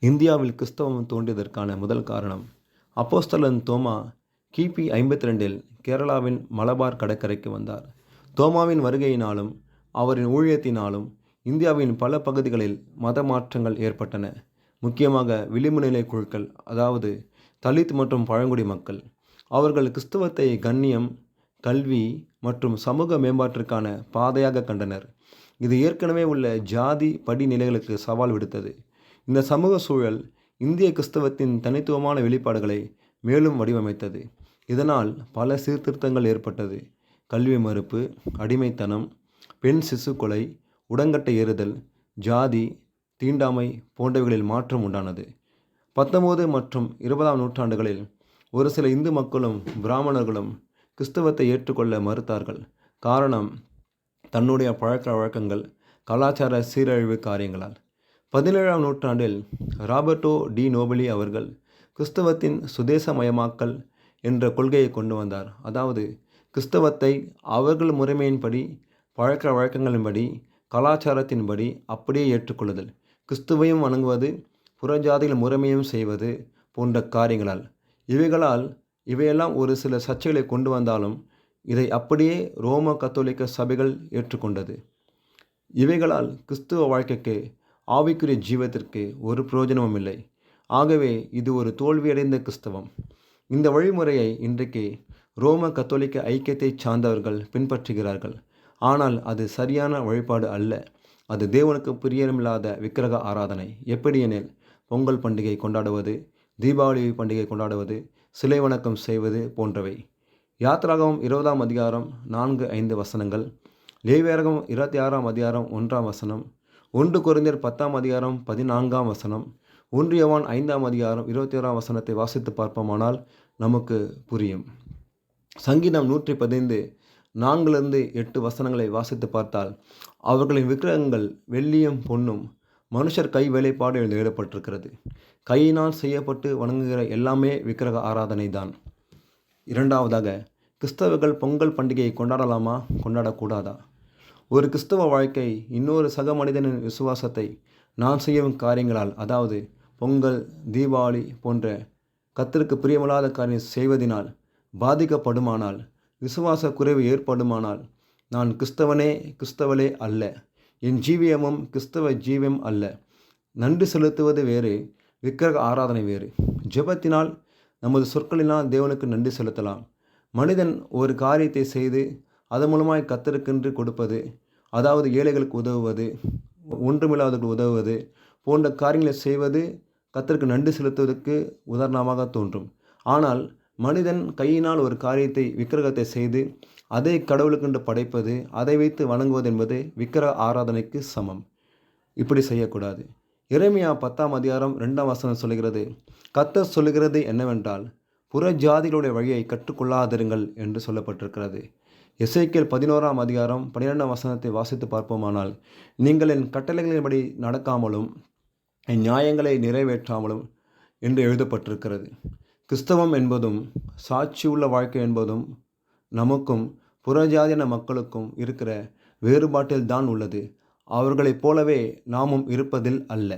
இந்தியாவில் கிறிஸ்தவம் தோன்றியதற்கான முதல் காரணம் அப்போஸ்தலன் தோமா கிபி 52இல் கேரளாவின் மலபார் கடற்கரைக்கு வந்தார். தோமாவின் வருகையினாலும் அவரின் ஊழியத்தினாலும் இந்தியாவின் பல பகுதிகளில் மத மாற்றங்கள் ஏற்பட்டன. முக்கியமாக விளிம்பு நிலை குழுக்கள், அதாவது தலித் மற்றும் பழங்குடி மக்கள், அவர்கள் கிறிஸ்தவத்தை கண்ணியம், கல்வி மற்றும் சமூக மேம்பாட்டிற்கான பாதையாக கண்டனர். இது ஏற்கனவே உள்ள ஜாதி படிநிலைகளுக்கு சவால் விடுத்தது. இந்த சமூக சூழல் இந்திய கிறிஸ்தவத்தின் தனித்துவமான வெளிப்பாடுகளை மேலும் வடிவமைத்தது. இதனால் பல சீர்திருத்தங்கள் ஏற்பட்டது. கல்வி மறுப்பு, அடிமைத்தனம், பெண் சிசு கொலை, உடங்கட்டை ஏறுதல், ஜாதி தீண்டாமை போன்றவைகளில் மாற்றம் உண்டானது. 19 மற்றும் 20ஆம் நூற்றாண்டுகளில் ஒரு சில இந்து மக்களும் பிராமணர்களும் கிறிஸ்தவத்தை ஏற்றுக்கொள்ள மறுத்தார்கள். காரணம் தன்னுடைய பழக்க வழக்கங்கள், கலாச்சார சீரழிவு காரியங்களால். 17ஆம் நூற்றாண்டில் ராபர்டோ டி நோபிலி அவர்கள் கிறிஸ்தவத்தின் சுதேசமயமாக்கல் என்ற கொள்கையை கொண்டு வந்தார். அதாவது கிறிஸ்தவத்தை அவர்கள் முறைமையின்படி, பழக்க வழக்கங்களின்படி, கலாச்சாரத்தின்படி அப்படியே ஏற்றுக்கொள்ளுதல், கிறிஸ்துவையும் வணங்குவது, புறஜாதிகள் முறைமையும் செய்வது போன்ற காரியங்களால். இவையெல்லாம் ஒரு சில சர்ச்சைகளை கொண்டு வந்தாலும் இதை அப்படியே ரோம கத்தோலிக்க சபைகள் ஏற்றுக்கொண்டது. இவைகளால் கிறிஸ்துவ வாழ்க்கைக்கு, ஆவிக்குரிய ஜீவத்திற்கு ஒரு பிரயோஜனமும் இல்லை. ஆகவே இது ஒரு தோல்வியடைந்த கிறிஸ்தவம். இந்த வழிமுறையை இன்றைக்கு ரோம கத்தோலிக்க ஐக்கியத்தை சார்ந்தவர்கள் பின்பற்றுகிறார்கள். ஆனால் அது சரியான வழிபாடு அல்ல. அது தேவனுக்கு பிரியமில்லாத விக்கிரக ஆராதனை. எப்படியெனில் பொங்கல் பண்டிகை கொண்டாடுவது, தீபாவளி பண்டிகை கொண்டாடுவது, சிலை வணக்கம் செய்வது போன்றவை. யாத்ராகமம் 20ஆம் அதிகாரம் 4-5 வசனங்கள், லேவியராகமம் 26ஆம் அதிகாரம் 1ஆம் வசனம், 1 கொரிந்தியர் 10ஆம் அதிகாரம் 14ஆம் வசனம், 1 யோவான் 5ஆம் அதிகாரம் 21ஆம் வசனத்தை வாசித்து பார்ப்போமானால் நமக்கு புரியும். சங்கீதம் 115 4-8 வசனங்களை வாசித்து பார்த்தால் அவர்களின் விக்கிரகங்கள் வெள்ளியும் பொன்னும், மனுஷர் கை வேலைப்பாடு எழுதப்பட்டிருக்கிறது. கையினால் செய்யப்பட்டு வணங்குகிற எல்லாமே விக்கிரக ஆராதனை தான். இரண்டாவதாக, கிறிஸ்தவர்கள் பொங்கல் பண்டிகையை கொண்டாடலாமா, கொண்டாடக்கூடாதா? ஒரு கிறிஸ்தவ வாழ்க்கை இன்னொரு சக மனிதனின் விசுவாசத்தை நான் செய்யும் காரியங்களால், அதாவது பொங்கல், தீபாவளி போன்ற கர்த்தருக்கு பிரியமில்லாத காரியம் செய்வதனால் பாதிக்கப்படுமானால், விசுவாச குறைவு ஏற்படுமானால், நான் கிறிஸ்தவளே அல்ல, என் ஜீவியமும் கிறிஸ்தவ ஜீவியம் அல்ல. நன்றி செலுத்துவது வேறு, விக்கிரக ஆராதனை வேறு. ஜெபத்தினால், நமது சொற்களினால் தேவனுக்கு நன்றி செலுத்தலாம். மனிதன் ஒரு காரியத்தை செய்து அதன் மூலமாய் கர்த்தருக்கென்று கொடுப்பது, அதாவது ஏழைகளுக்கு உதவுவது, ஒன்றுமில்லாதவர்களுக்கு உதவுவது போன்ற காரியங்களை செய்வது கர்த்தருக்கு நன்றி செலுத்துவதற்கு உதாரணமாக தோன்றும். ஆனால் மனிதன் கையினால் ஒரு காரியத்தை, விக்கிரகத்தை செய்து அதை கடவுளுக்கென்று படைப்பது, அதை வைத்து வணங்குவது என்பது விக்கிரக ஆராதனைக்கு சமம். இப்படி செய்யக்கூடாது. எரேமியா 10ஆம் அதிகாரம் 2ஆம் வசனம் சொல்கிறது, கர்த்தர் சொல்லுகிறது என்னவென்றால், புற ஜாதிகளுடைய வழியை கற்றுக்கொள்ளாதிருங்கள் என்று சொல்லப்பட்டிருக்கிறது. எசேக்கியேல் 11ஆம் அதிகாரம் 12ஆம் வசனத்தை வாசித்து பார்ப்போமானால், நீங்கள் என் கட்டளைகளின்படி நடக்காமலும் என் நியாயங்களை நிறைவேற்றாமலும் என்று எழுதப்பட்டிருக்கிறது. கிறிஸ்தவம் என்பதும் சாட்சியுள்ள வாழ்க்கை என்பதும் நமக்கும் புறஜாதியான மக்களுக்கும் இருக்கிற வேறுபாட்டில் தான் உள்ளது. அவர்களைப் போலவே நாமும் இருப்பதில் அல்ல.